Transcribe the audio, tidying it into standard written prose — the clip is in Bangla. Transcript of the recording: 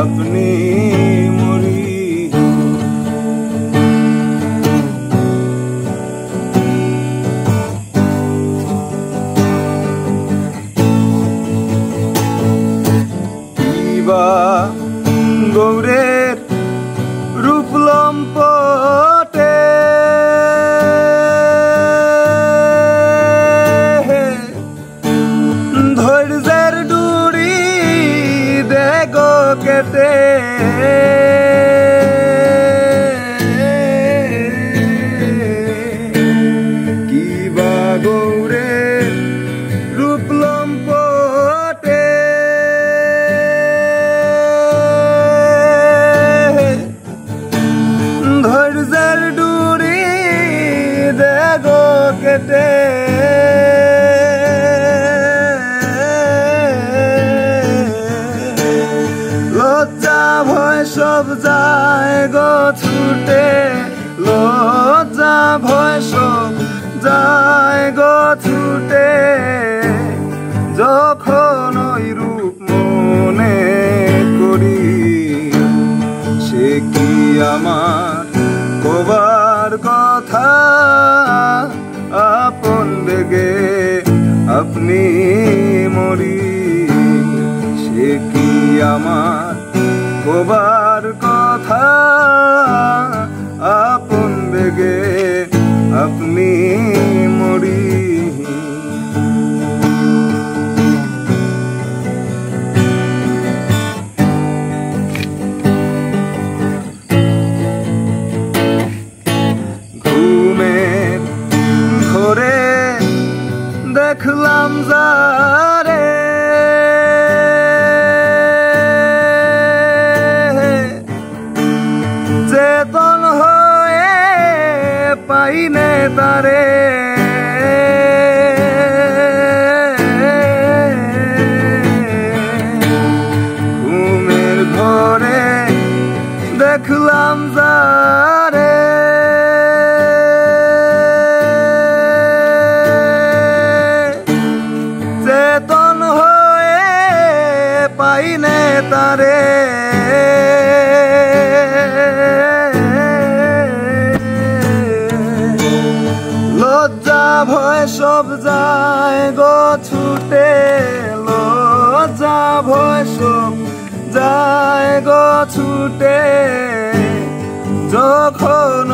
আপনি মরি। কিবা গৌরের রূপ লম্পটে ধৈর্যের ডুরি দেখো কেটে কিবা গৌরের রূপ লম্পটে ধৈর্যের ডুরি দেখো কেটে লজ্জা ভয় সব যায় গো ছুটে লজ্জা ভয় সব যায় গো ছুটে যখন ওই রূপ মনে করি সে কি আমার কবার কথা আপন বেগে আপনি মরি সে কি আমার কবার কথা আপন বেগে আপনি মরি। ঘুমের ঘোরে দেখলাম যারে চেতন হয়ে পাইনে তারে ঘুমের ঘরে দেখলাম যারে চেতন হয়ে পাইনে তারে লজ্জা ভয় সব যায় গো ছুটে লজ্জা ভয় সব যায় গো ছুটে যখন